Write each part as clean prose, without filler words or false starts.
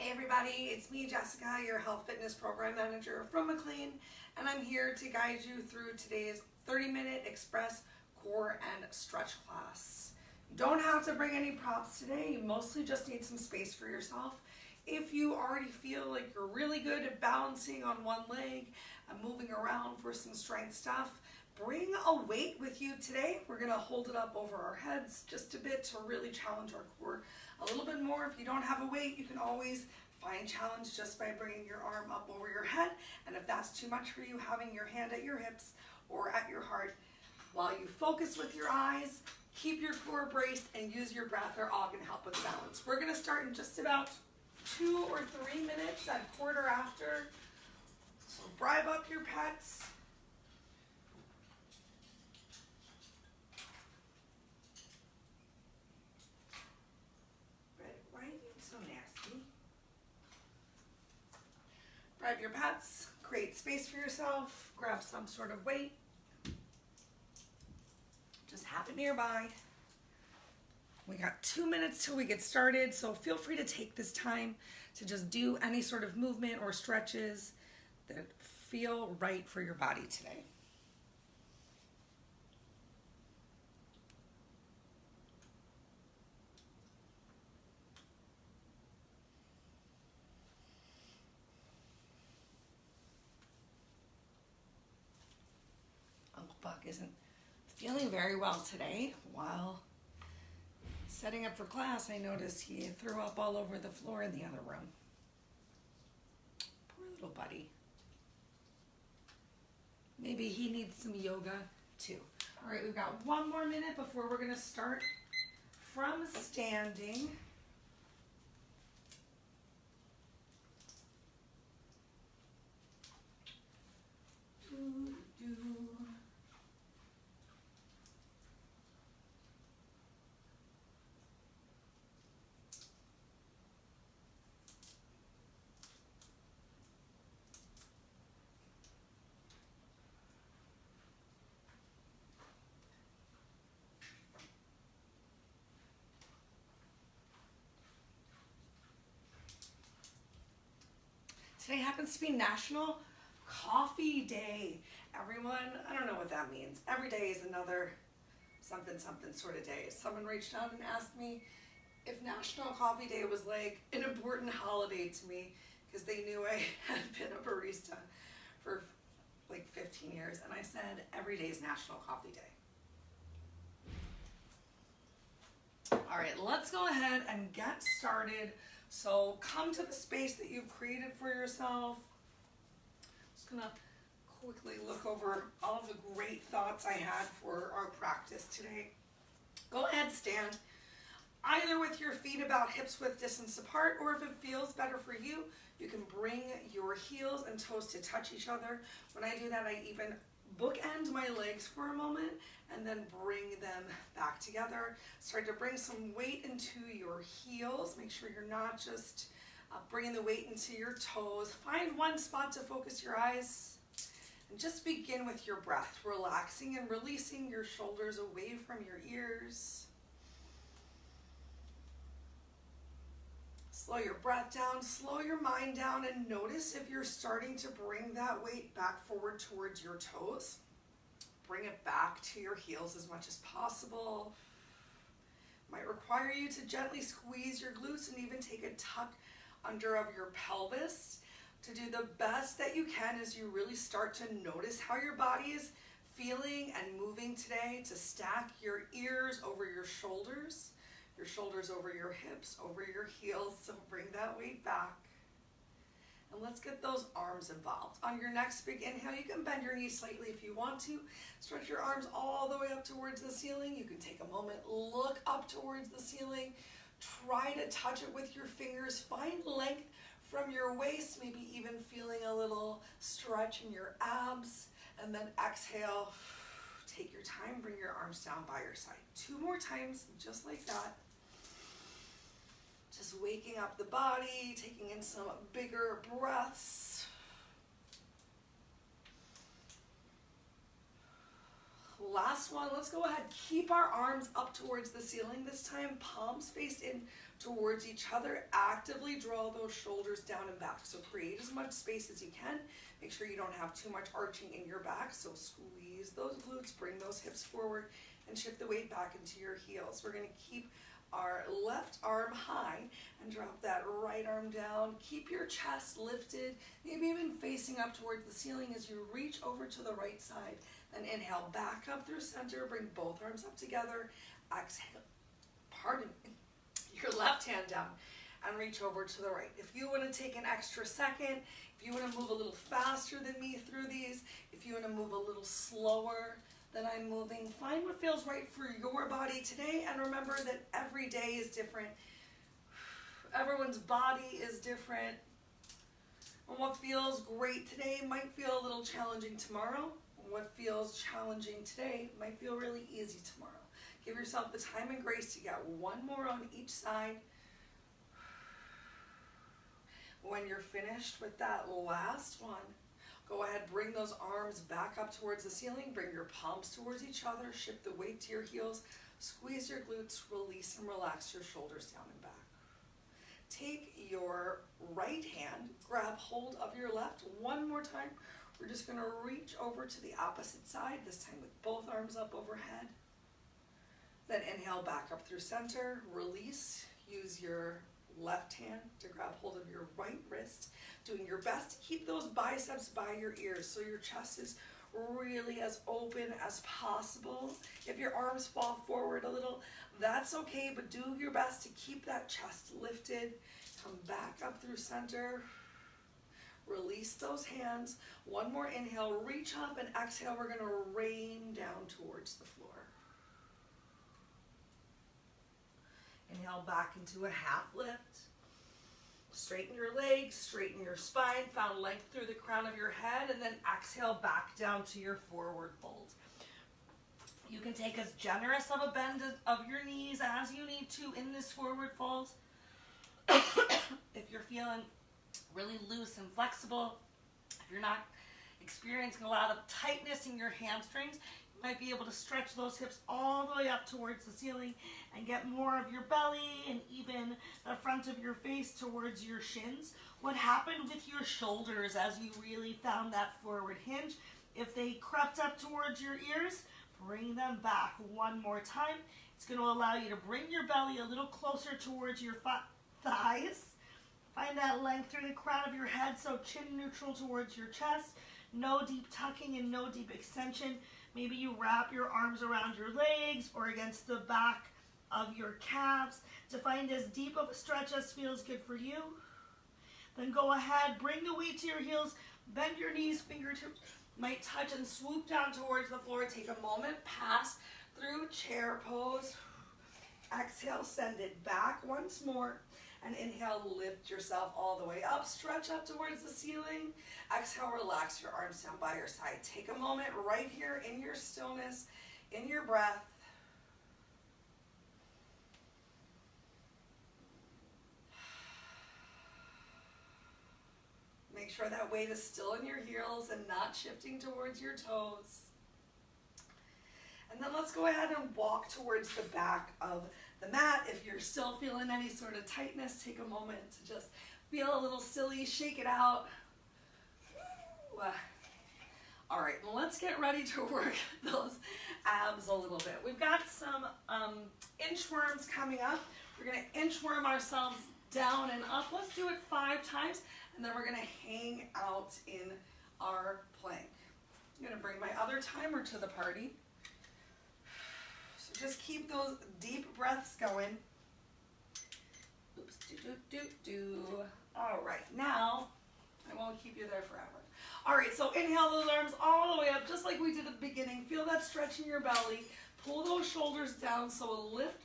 Hey everybody, it's me Jessica, your health fitness program manager from McLean, and I'm here to guide you through today's 30-minute express core and stretch class. You don't have to bring any props today, you mostly just need some space for yourself. If you already feel like you're really good at balancing on one leg and moving around for some strength stuff, bring a weight with you today. We're going to hold it up over our heads just a bit to really challenge our core a little bit more. If you don't have a weight, you can always find challenge just by bringing your arm up over your head. And if that's too much for you, having your hand at your hips or at your heart. While you focus with your eyes, keep your core braced and use your breath, are all going to help with balance. We're going to start in just about 2 or 3 minutes at quarter after. So bribe up your pecs. Why are you so nasty? Bribe your pets, create space for yourself, grab some sort of weight. Just have it nearby. We got 2 minutes till we get started, so feel free to take this time to just do any sort of movement or stretches that feel right for your body today. Uncle Buck isn't feeling very well today. While setting up for class, I noticed he threw up all over the floor in the other room. Poor little buddy. Maybe he needs some yoga too. All right, we've got 1 more minute before we're gonna start from standing. Today happens to be National Coffee Day. Everyone, I don't know what that means. Every day is another something sort of day. Someone reached out and asked me if National Coffee Day was like an important holiday to me because they knew I had been a barista for like 15 years. And I said, every day is National Coffee Day. All right, let's go ahead and get started. So come to the space that you've created for yourself. Just gonna quickly look over all of the great thoughts I had for our practice today. Go ahead, stand either with your feet about hips width distance apart, or if it feels better for you, you can bring your heels and toes to touch each other. When I do that, I even bookend my legs for a moment and then bring them back together. Start to bring some weight into your heels. Make sure you're not just bringing the weight into your toes. Find one spot to focus your eyes and just begin with your breath, relaxing and releasing your shoulders away from your ears. Slow your breath down, slow your mind down, and notice if you're starting to bring that weight back forward towards your toes. Bring it back to your heels as much as possible. Might require you to gently squeeze your glutes and even take a tuck under of your pelvis to do the best that you can as you really start to notice how your body is feeling and moving today, to stack your ears over your shoulders over your hips, over your heels. So bring that weight back. And let's get those arms involved. On your next big inhale, you can bend your knees slightly if you want to. Stretch your arms all the way up towards the ceiling. You can take a moment, look up towards the ceiling. Try to touch it with your fingers. Find length from your waist, maybe even feeling a little stretch in your abs. And then exhale. Take your time, bring your arms down by your side. 2 more times, just like that. Just waking up the body, taking in some bigger breaths. Last one, let's go ahead, keep our arms up towards the ceiling this time, palms faced in towards each other. Actively draw those shoulders down and back. So create as much space as you can. Make sure you don't have too much arching in your back. So squeeze those glutes, bring those hips forward, and shift the weight back into your heels. We're going to keep our left arm high and drop that right arm down. Keep your chest lifted, maybe even facing up towards the ceiling as you reach over to the right side. Then inhale back up through center, bring both arms up together. Exhale, pardon me, your left hand down and reach over to the right. If you want to take an extra second, if you want to move a little faster than me through these, if you want to move a little slower than I'm moving, find what feels right for your body today, and remember that every day is different. Everyone's body is different. And what feels great today might feel a little challenging tomorrow. What feels challenging today might feel really easy tomorrow. Give yourself the time and grace to get one more on each side. When you're finished with that last one, go ahead, bring those arms back up towards the ceiling. Bring your palms towards each other. Shift the weight to your heels. Squeeze your glutes. Release and relax your shoulders down and back. Take your right hand, grab hold of your left. One more time. We're just going to reach over to the opposite side, this time with both arms up overhead. Then inhale back up through center. Release. Use your left hand to grab hold of your right wrist. Doing your best to keep those biceps by your ears so your chest is really as open as possible. If your arms fall forward a little, that's okay, but do your best to keep that chest lifted. Come back up through center. Release those hands. One more inhale, reach up, and exhale. We're going to rain down towards the floor. Inhale back into a half lift. Straighten your legs, straighten your spine, found length through the crown of your head, and then exhale back down to your forward fold. You can take as generous of a bend of your knees as you need to in this forward fold. If you're feeling really loose and flexible, if you're not experiencing a lot of tightness in your hamstrings, you might be able to stretch those hips all the way up towards the ceiling and get more of your belly and even the front of your face towards your shins. What happened with your shoulders as you really found that forward hinge? If they crept up towards your ears, bring them back one more time. It's going to allow you to bring your belly a little closer towards your thighs. Find that length through the crown of your head, so chin neutral towards your chest. No deep tucking and no deep extension. Maybe you wrap your arms around your legs or against the back of your calves to find as deep of a stretch as feels good for you. Then go ahead, bring the weight to your heels, bend your knees, fingertips might touch and swoop down towards the floor. Take a moment, pass through chair pose. Exhale, send it back once more. And inhale, lift yourself all the way up. Stretch up towards the ceiling. Exhale, relax your arms down by your side. Take a moment right here in your stillness, in your breath. Make sure that weight is still in your heels and not shifting towards your toes. And then let's go ahead and walk towards the back of the mat. If you're still feeling any sort of tightness, take a moment to just feel a little silly, shake it out. All right, well, let's get ready to work those abs a little bit. We've got some inchworms coming up. We're going to inchworm ourselves down and up. Let's do it 5 times, and then we're going to hang out in our plank. I'm going to bring my other timer to the party. So just keep those deep breaths going. Oops, do. All right, now I won't keep you there forever. All right, so inhale those arms all the way up, just like we did at the beginning. Feel that stretch in your belly. Pull those shoulders down, so a lift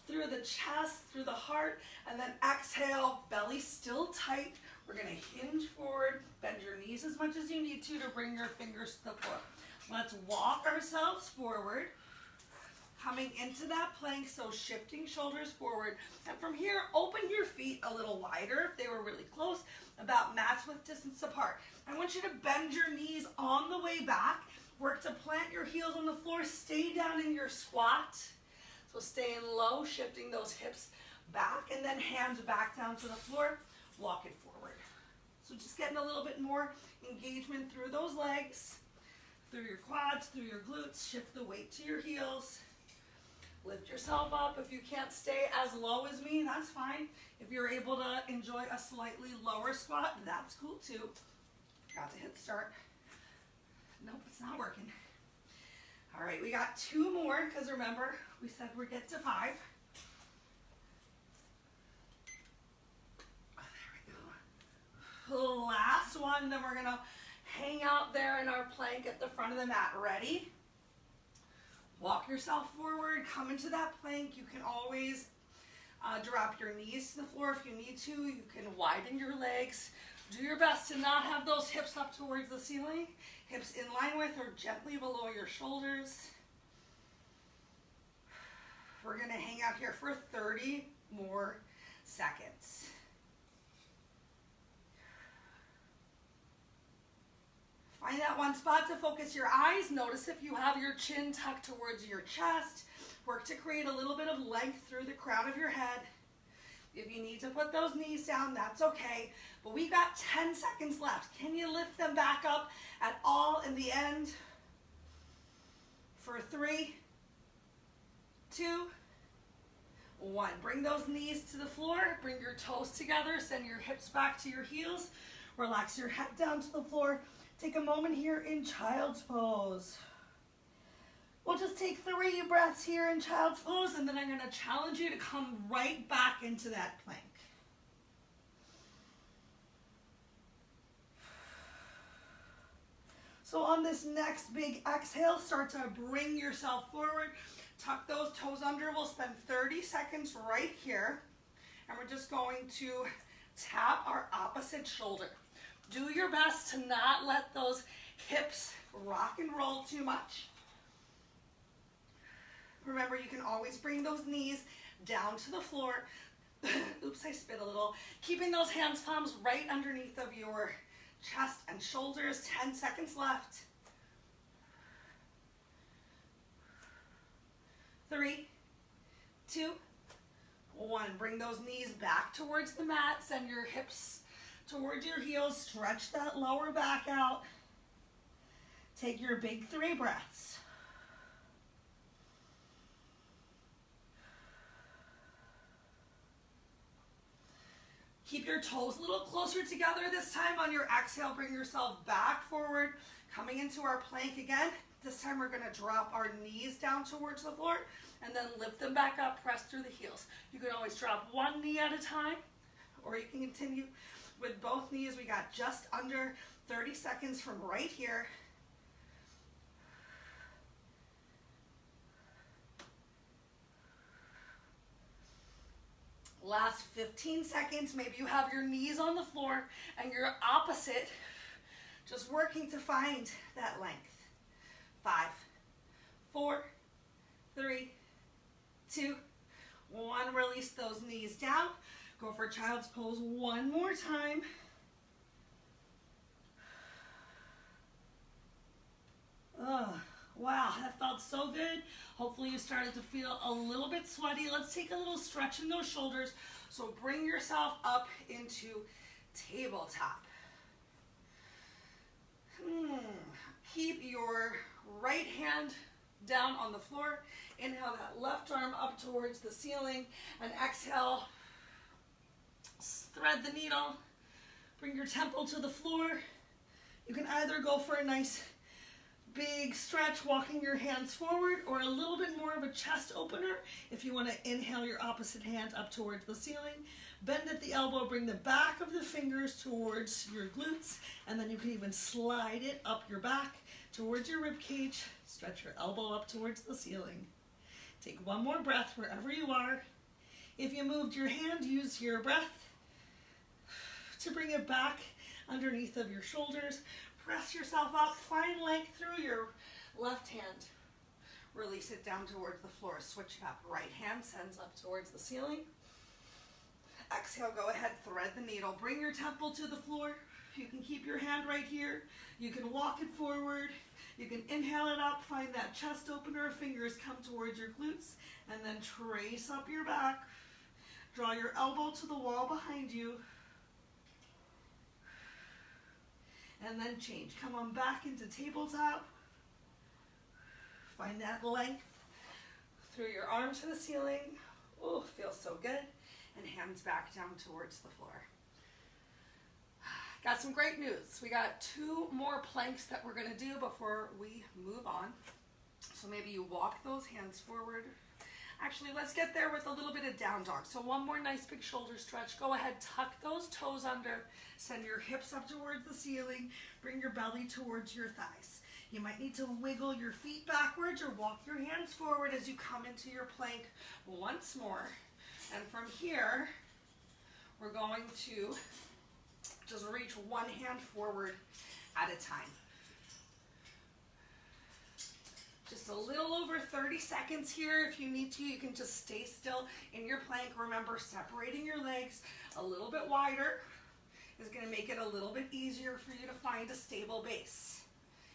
through the chest, through the heart, and then exhale, belly still tight. We're gonna hinge forward, bend your knees as much as you need to bring your fingers to the floor. Let's walk ourselves forward, coming into that plank, so shifting shoulders forward. And from here, open your feet a little wider if they were really close, about match width distance apart. I want you to bend your knees on the way back Work to plant your heels on the floor. Stay down in your squat. So staying low, shifting those hips back, and then hands back down to the floor. Walk it forward. So just getting a little bit more engagement through those legs, through your quads, through your glutes. Shift the weight to your heels. Lift yourself up. If you can't stay as low as me, that's fine. If you're able to enjoy a slightly lower squat, that's cool too. Got to hit start. Nope, it's not working. All right, we got 2 more, because remember, we said we'd get to 5. There we go. Last one, then we're gonna hang out there in our plank at the front of the mat. Ready? Walk yourself forward, come into that plank. You can always drop your knees to the floor if you need to. You can widen your legs. Do your best to not have those hips up towards the ceiling. Hips in line with or gently below your shoulders. We're gonna hang out here for 30 more seconds. Find that one spot to focus your eyes. Notice if you have your chin tucked towards your chest. Work to create a little bit of length through the crown of your head. If you need to put those knees down, that's okay. But we got 10 seconds left. Can you lift them back up at all in the end? For 3, 2, 1. Bring those knees to the floor. Bring your toes together. Send your hips back to your heels. Relax your head down to the floor. Take a moment here in child's pose. We'll just take 3 breaths here in child's pose, and then I'm going to challenge you to come right back into that plank. So on this next big exhale, start to bring yourself forward. Tuck those toes under. We'll spend 30 seconds right here, and we're just going to tap our opposite shoulder. Do your best to not let those hips rock and roll too much. Remember, you can always bring those knees down to the floor. Oops, I spit a little. Keeping those hands palms right underneath of your chest and shoulders. 10 seconds left. 3, 2, 1. Bring those knees back towards the mat. Send your hips towards your heels. Stretch that lower back out. Take your big 3 breaths. Keep your toes a little closer together this time. On your exhale, bring yourself back forward, coming into our plank again. This time we're gonna drop our knees down towards the floor and then lift them back up, press through the heels. You can always drop one knee at a time, or you can continue with both knees. We got just under 30 seconds from right here. Last 15 seconds, maybe you have your knees on the floor and your opposite, just working to find that length. 5, 4, 3, 2, 1. Release those knees down. Go for child's pose one more time. Oh, wow, that felt so good. Hopefully you started to feel a little bit sweaty. Let's take a little stretch in those shoulders. So bring yourself up into tabletop. Keep your right hand down on the floor. Inhale that left arm up towards the ceiling, and exhale, thread the needle. Bring your temple to the floor. You can either go for a nice big stretch, walking your hands forward, or a little bit more of a chest opener if you want to inhale your opposite hand up towards the ceiling. Bend at the elbow, bring the back of the fingers towards your glutes, and then you can even slide it up your back towards your rib cage. Stretch your elbow up towards the ceiling. Take one more breath wherever you are. If you moved your hand, use your breath to bring it back underneath of your shoulders. Press yourself up, find length through your left hand. Release it down towards the floor. Switch it up. Right hand sends up towards the ceiling. Exhale, go ahead, thread the needle. Bring your temple to the floor. You can keep your hand right here. You can walk it forward. You can inhale it up, find that chest opener, fingers come towards your glutes, and then trace up your back. Draw your elbow to the wall behind you. And then change. Come on back into tabletop. Find that length through your arm to the ceiling. Oh, feels so good. And hands back down towards the floor. Got some great news. We got 2 more planks that we're going to do before we move on. So maybe you walk those hands forward. Actually, let's get there with a little bit of down dog. So one more nice big shoulder stretch. Go ahead, tuck those toes under. Send your hips up towards the ceiling. Bring your belly towards your thighs. You might need to wiggle your feet backwards or walk your hands forward as you come into your plank once more. And from here, we're going to just reach one hand forward at a time. Just a little over 30 seconds here. If you need to, you can just stay still in your plank. Remember, separating your legs a little bit wider is going to make it a little bit easier for you to find a stable base.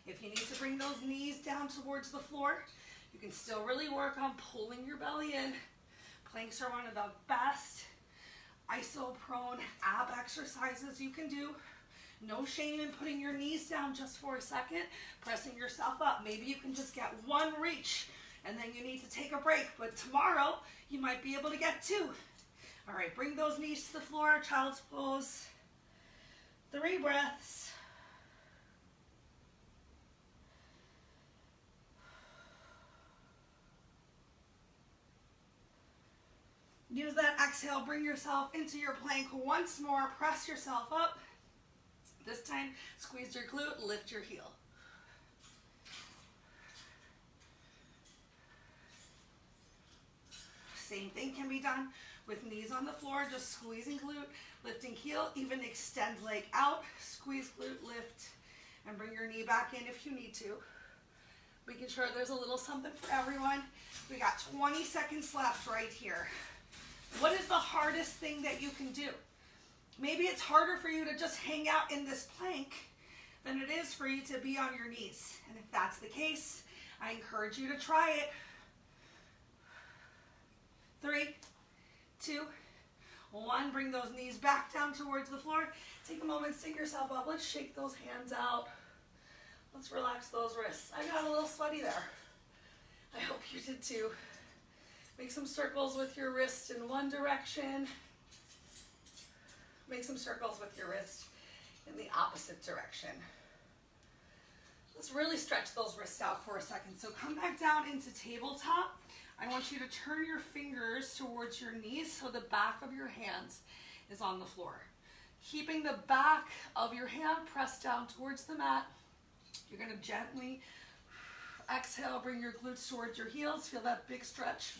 If you need to bring those knees down towards the floor, you can still really work on pulling your belly in. Planks are one of the best isoprone ab exercises you can do. No shame in putting your knees down just for a second, pressing yourself up. Maybe you can just get 1 reach and then you need to take a break, but tomorrow you might be able to get 2. All right, bring those knees to the floor, child's pose. 3 breaths. Use that exhale, bring yourself into your plank once more, press yourself up. This time, squeeze your glute, lift your heel. Same thing can be done with knees on the floor, just squeezing glute, lifting heel, even extend leg out, squeeze glute, lift, and bring your knee back in if you need to. Making sure there's a little something for everyone. We got 20 seconds left right here. What is the hardest thing that you can do? Maybe it's harder for you to just hang out in this plank than it is for you to be on your knees. And if that's the case, I encourage you to try it. 3, 2, 1. Bring those knees back down towards the floor. Take a moment, sit yourself up. Let's shake those hands out. Let's relax those wrists. I got a little sweaty there. I hope you did too. Make some circles with your wrist in one direction. Make some circles with your wrist in the opposite direction. Let's really stretch those wrists out for a second. So come back down into tabletop. I want you to turn your fingers towards your knees so the back of your hands is on the floor. Keeping the back of your hand pressed down towards the mat. You're going to gently exhale, bring your glutes towards your heels. Feel that big stretch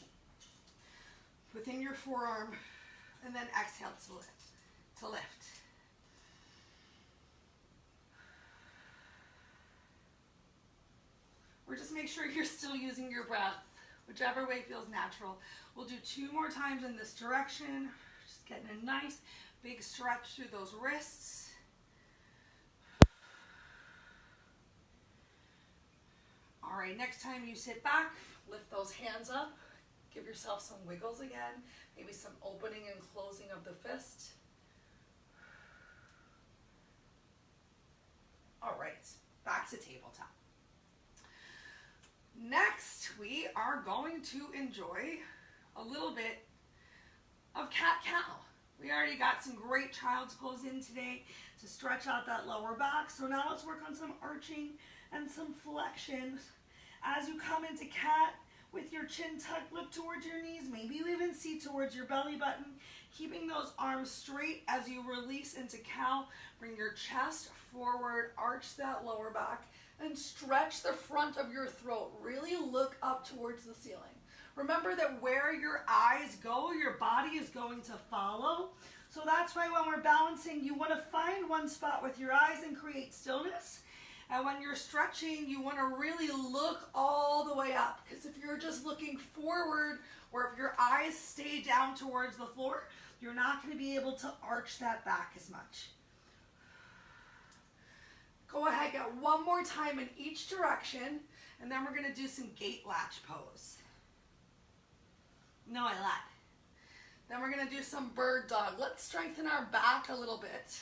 within your forearm, and then exhale to lift. Or just make sure you're still using your breath, whichever way feels natural. We'll do 2 more times in this direction. Just getting a nice big stretch through those wrists. All right, next time you sit back, lift those hands up. Give yourself some wiggles again, maybe some opening and closing of the fist. All right, back to tabletop. Next, we are going to enjoy a little bit of cat-cow. We already got some great child's pose in today to stretch out that lower back. So now let's work on some arching and some flexion. As you come into cat, with your chin tucked, look towards your knees. Maybe you even see towards your belly button. Keeping those arms straight as you release into cow. Bring your chest forward, arch that lower back, and stretch the front of your throat. Really look up towards the ceiling. Remember that where your eyes go, your body is going to follow. So that's why when we're balancing, you want to find one spot with your eyes and create stillness. And when you're stretching, you want to really look all the way up. Because if you're just looking forward, or if your eyes stay down towards the floor, you're not going to be able to arch that back as much. Go ahead, get one more time in each direction, and then we're going to do some gate latch pose. No, I lied. Then we're going to do some bird dog. Let's strengthen our back a little bit.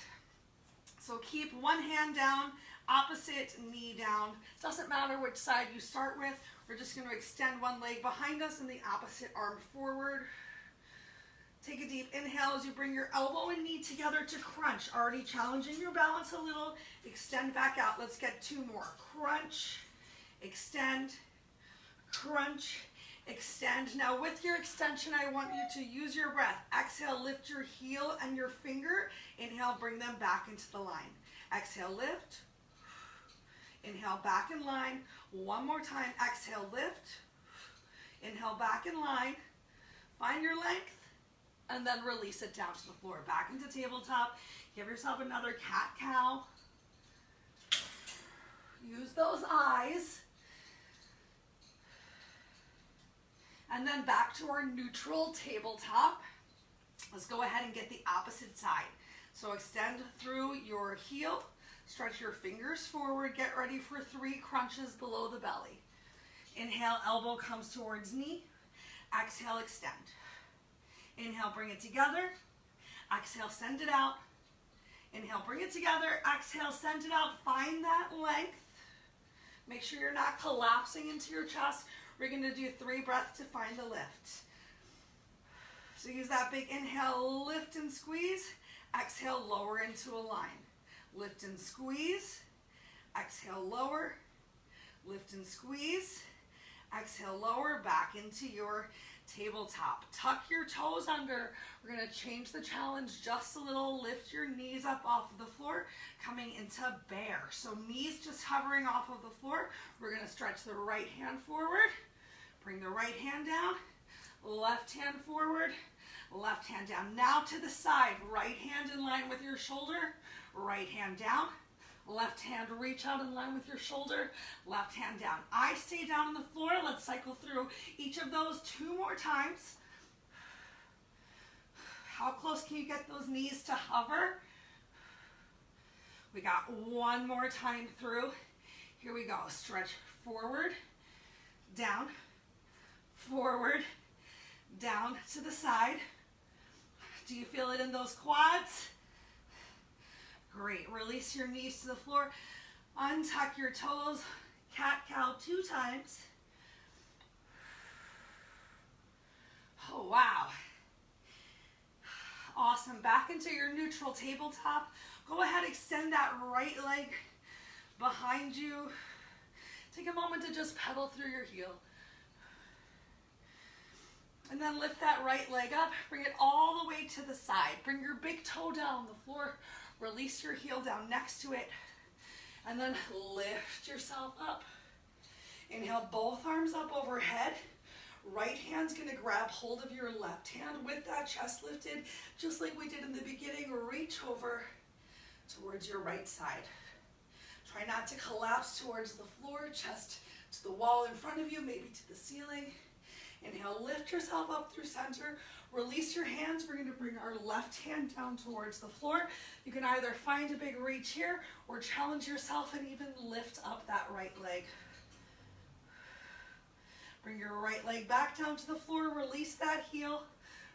So keep one hand down, opposite knee down. Doesn't matter which side you start with. We're just going to extend one leg behind us and the opposite arm forward. Take a deep inhale as you bring your elbow and knee together to crunch. Already challenging your balance a little. Extend back out. Let's get two more. Crunch, extend, crunch, extend. Now with your extension, I want you to use your breath. Exhale, lift your heel and your finger. Inhale, bring them back into the line. Exhale, lift. Inhale, back in line. One more time. Exhale, lift. Inhale, back in line. Find your length. And then release it down to the floor. Back into tabletop. Give yourself another cat-cow. Use those eyes. And then back to our neutral tabletop. Let's go ahead and get the opposite side. So extend through your heel. Stretch your fingers forward. Get ready for 3 crunches below the belly. Inhale, elbow comes towards knee. Exhale, extend. Inhale, bring it together. Exhale, send it out. Inhale, bring it together. Exhale, send it out. Find that length. Make sure you're not collapsing into your chest. We're going to do 3 breaths to find the lift. So use that big inhale, lift and squeeze. Exhale, lower into a line. Lift and squeeze. Exhale, lower. Lift and squeeze. Exhale, lower, back into your tabletop. Tuck your toes under. We're going to change the challenge just a little. Lift your knees up off of the floor, coming into bear. So knees just hovering off of the floor. We're going to stretch the right hand forward. Bring the right hand down. Left hand forward. Left hand down. Now to the side. Right hand in line with your shoulder. Right hand down. Left hand reach out in line with your shoulder. Left hand down. I stay down on the floor. Let's cycle through each of those 2 more times. How close can you get those knees to hover? We got 1 more time through. Here we go. Stretch forward, down, forward, down to the side. Do you feel it in those quads? Great. Release your knees to the floor. Untuck your toes. Cat-cow 2 times. Oh, wow. Awesome. Back into your neutral tabletop. Go ahead, extend that right leg behind you. Take a moment to just pedal through your heel. And then lift that right leg up. Bring it all the way to the side. Bring your big toe down on the floor. Release your heel down next to it. And then lift yourself up. Inhale, both arms up overhead. Right hand's going to grab hold of your left hand with that chest lifted, just like we did in the beginning. Reach over towards your right side. Try not to collapse towards the floor, chest to the wall in front of you, maybe to the ceiling. Inhale, lift yourself up through center. Release your hands. We're going to bring our left hand down towards the floor. You can either find a big reach here or challenge yourself and even lift up that right leg. Bring your right leg back down to the floor. Release that heel.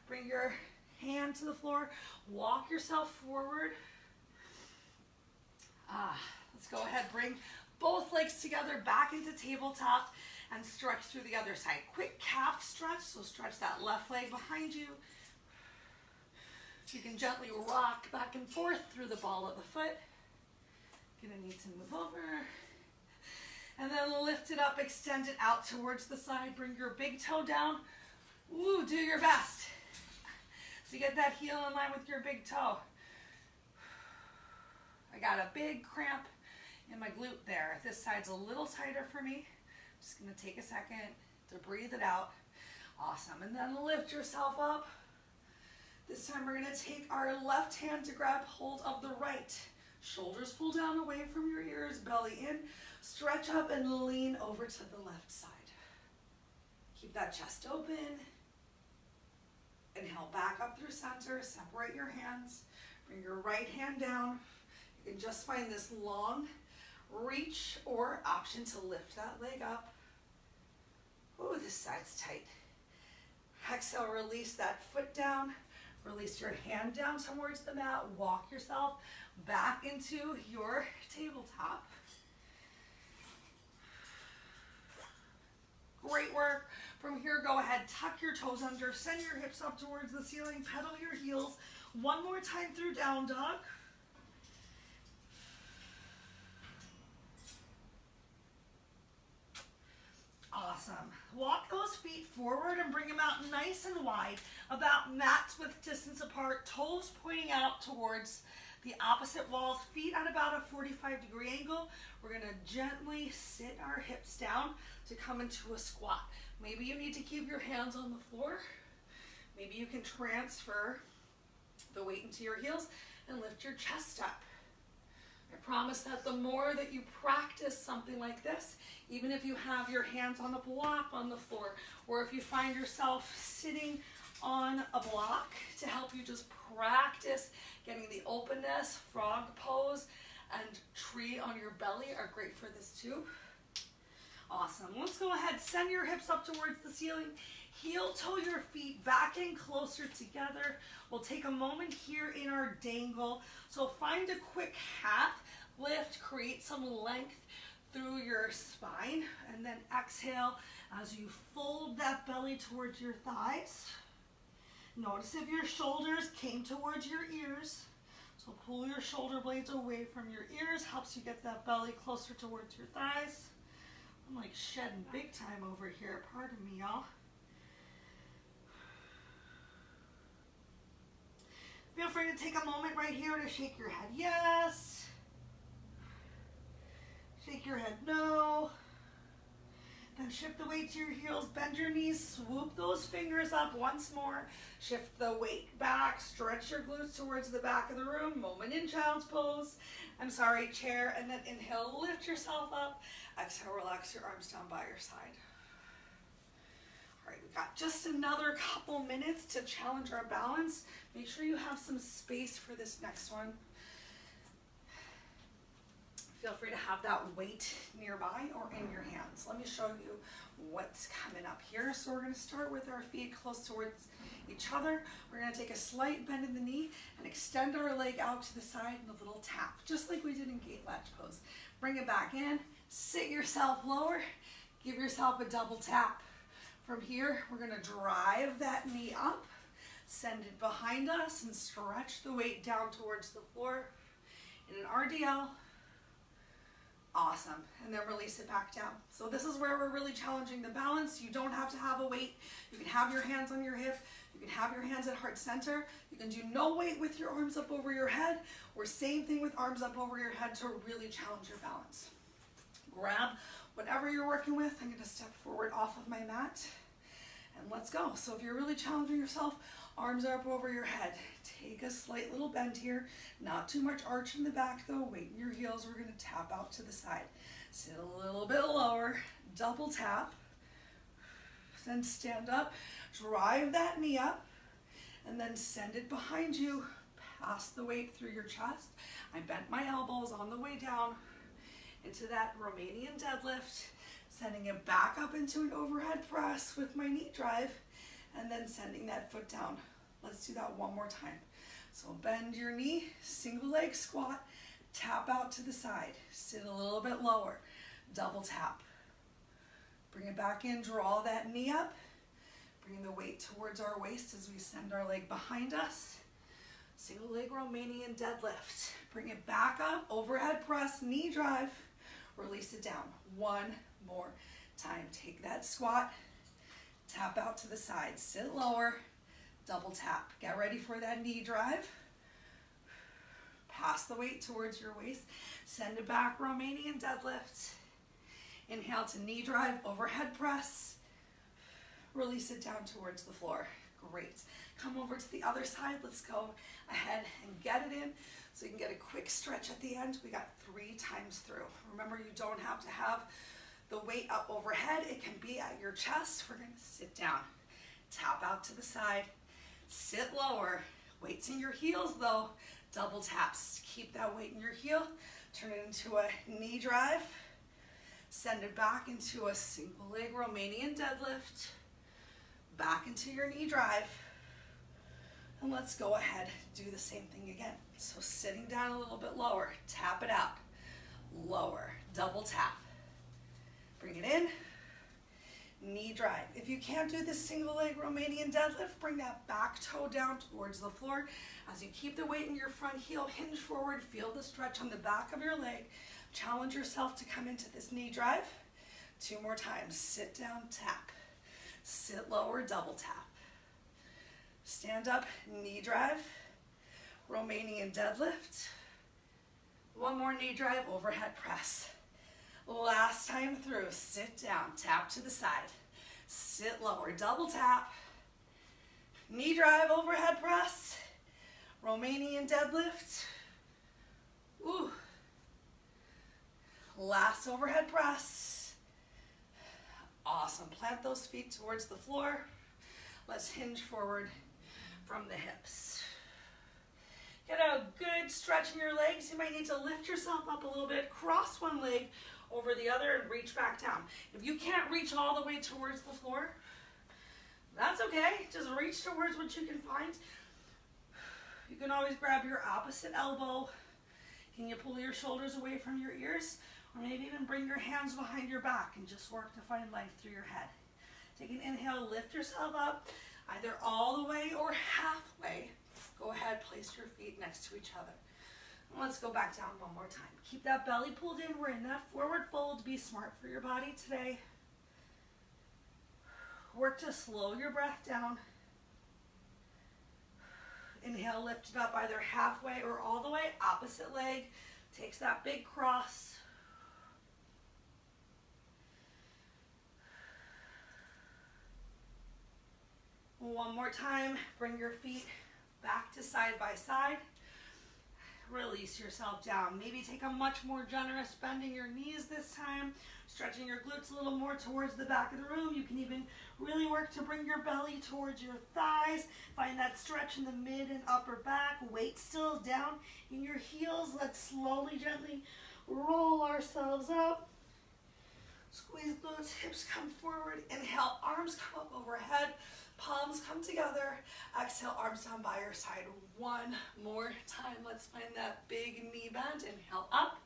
Bring your hand to the floor. Walk yourself forward. Let's go ahead. Bring both legs together back into tabletop and stretch through the other side. Quick calf stretch. So stretch that left leg behind you. You can gently rock back and forth through the ball of the foot. Gonna need to move over. And then lift it up, extend it out towards the side. Bring your big toe down. Ooh, do your best. So you get that heel in line with your big toe. I got a big cramp in my glute there. This side's a little tighter for me. Just gonna take a second to breathe it out. Awesome. And then lift yourself up. This time we're gonna take our left hand to grab hold of the right. Shoulders pull down away from your ears, belly in. Stretch up and lean over to the left side. Keep that chest open. Inhale, back up through center, separate your hands, bring your right hand down. You can just find this long reach or option to lift that leg up. Ooh, this side's tight. Exhale, release that foot down. Release your hand down towards the mat. Walk yourself back into your tabletop. Great work. From here, go ahead, tuck your toes under, send your hips up towards the ceiling, pedal your heels. One more time through down dog. Awesome. Walk those feet forward and bring them out nice and wide, about mats width distance apart, toes pointing out towards the opposite walls, feet at about a 45-degree angle. We're gonna gently sit our hips down to come into a squat. Maybe you need to keep your hands on the floor. Maybe you can transfer the weight into your heels and lift your chest up. I promise that the more that you practice something like this, even if you have your hands on a block on the floor, or if you find yourself sitting on a block to help you just practice getting the openness, frog pose, and tree on your belly are great for this too. Awesome. Let's go ahead, send your hips up towards the ceiling. Heel toe your feet back in closer together. We'll take a moment here in our dangle. So find a quick half lift, create some length through your spine, and then exhale as you fold that belly towards your thighs. Notice if your shoulders came towards your ears. So pull your shoulder blades away from your ears, helps you get that belly closer towards your thighs. I'm like shedding big time over here, pardon me y'all. Feel free to take a moment right here to shake your head yes. Shake your head no. Then shift the weight to your heels, bend your knees, swoop those fingers up once more. Shift the weight back, stretch your glutes towards the back of the room, moment in child's pose. Chair, and then inhale, lift yourself up. Exhale, relax your arms down by your side. All right, we've got just another couple minutes to challenge our balance. Make sure you have some space for this next one. Feel free to have that weight nearby or in your hands. Let me show you what's coming up here. So we're gonna start with our feet close towards each other. We're gonna take a slight bend in the knee and extend our leg out to the side in a little tap, just like we did in gate latch pose. Bring it back in, sit yourself lower, give yourself a double tap. From here, we're gonna drive that knee up, send it behind us and stretch the weight down towards the floor. In an RDL, awesome, and then release it back down. So this is where we're really challenging the balance. You don't have to have a weight. You can have your hands on your hip. You can have your hands at heart center. You can do no weight with your arms up over your head, or same thing with arms up over your head to really challenge your balance. Grab whatever you're working with. I'm gonna step forward off of my mat, and let's go. So if you're really challenging yourself, arms are up over your head. Take a slight little bend here. Not too much arch in the back though. Weight in your heels. We're gonna tap out to the side. Sit a little bit lower. Double tap. Then stand up. Drive that knee up. And then send it behind you. Pass the weight through your chest. I bent my elbows on the way down into that Romanian deadlift. Sending it back up into an overhead press with my knee drive. And then sending that foot down. Let's do that one more time. So bend your knee, single leg squat, tap out to the side, sit a little bit lower, double tap. Bring it back in, draw that knee up, bring the weight towards our waist as we send our leg behind us. Single leg Romanian deadlift. Bring it back up, overhead press, knee drive, release it down. One more time. Take that squat, tap out to the side, sit lower, double tap. Get ready for that knee drive. Pass the weight towards your waist. Send it back, Romanian deadlift. Inhale to knee drive, overhead press. Release it down towards the floor. Great. Come over to the other side. Let's go ahead and get it in so you can get a quick stretch at the end. We got 3 times through. Remember, you don't have to have the weight up overhead. It can be at your chest. We're gonna sit down, tap out to the side, Sit lower. Weights in your heels though. Double taps. Keep that weight in your heel. Turn it into a knee drive. Send it back into a single leg Romanian deadlift. Back into your knee drive. And let's go ahead, do the same thing again. So sitting down a little bit lower, tap it out. Lower, double tap. Bring it in, knee drive. If you can't do this single leg Romanian deadlift, bring that back toe down towards the floor. As you keep the weight in your front heel, hinge forward, feel the stretch on the back of your leg. Challenge yourself to come into this knee drive. 2 more times, sit down, tap. Sit lower, double tap. Stand up, knee drive, Romanian deadlift. 1 more knee drive, overhead press. Last time through, sit down, tap to the side. Sit lower, double tap. Knee drive, overhead press. Romanian deadlift. Ooh. Last overhead press. Awesome. Plant those feet towards the floor. Let's hinge forward from the hips. Get a good stretch in your legs. You might need to lift yourself up a little bit. Cross one leg over the other and reach back down. If you can't reach all the way towards the floor, that's okay. Just reach towards what you can find. You can always grab your opposite elbow. Can you pull your shoulders away from your ears? Or maybe even bring your hands behind your back and just work to find life through your head. Take an inhale, lift yourself up, either all the way or halfway. Go ahead, place your feet next to each other. And let's go back down one more time. Keep that belly pulled in. We're in that forward fold. Be smart for your body today. Work to slow your breath down. Inhale, lift it up either halfway or all the way. Opposite leg takes that big cross. One more time, bring your feet back to side by side. Release yourself down. Maybe take a much more generous bending your knees this time, stretching your glutes a little more towards the back of the room. You can even really work to bring your belly towards your thighs. Find that stretch in the mid and upper back. Weight still down in your heels. Let's slowly, gently roll ourselves up. Squeeze glutes, hips come forward. Inhale, arms come up overhead. Palms come together. Exhale, arms down by your side. One more time. Let's find that big knee bend. Inhale, up.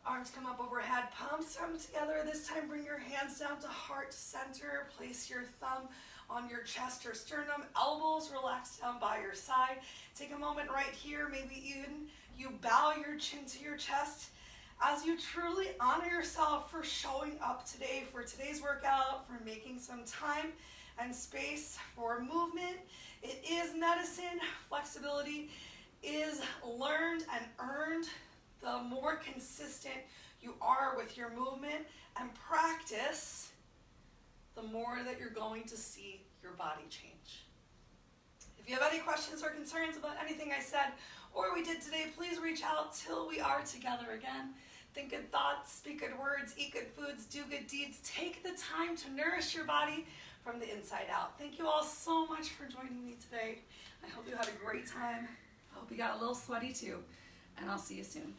Arms come up overhead. Palms come together. This time, bring your hands down to heart center. Place your thumb on your chest or sternum. Elbows relax down by your side. Take a moment right here. Maybe even you bow your chin to your chest as you truly honor yourself for showing up today, for today's workout, for making some time and space for movement. It is medicine. Flexibility is learned and earned. The more consistent you are with your movement and practice, the more that you're going to see your body change. If you have any questions or concerns about anything I said or we did today, please reach out till we are together again. Think good thoughts, speak good words, eat good foods, do good deeds. Take the time to nourish your body from the inside out. Thank you all so much for joining me today. I hope you had a great time. I hope you got a little sweaty too, and I'll see you soon.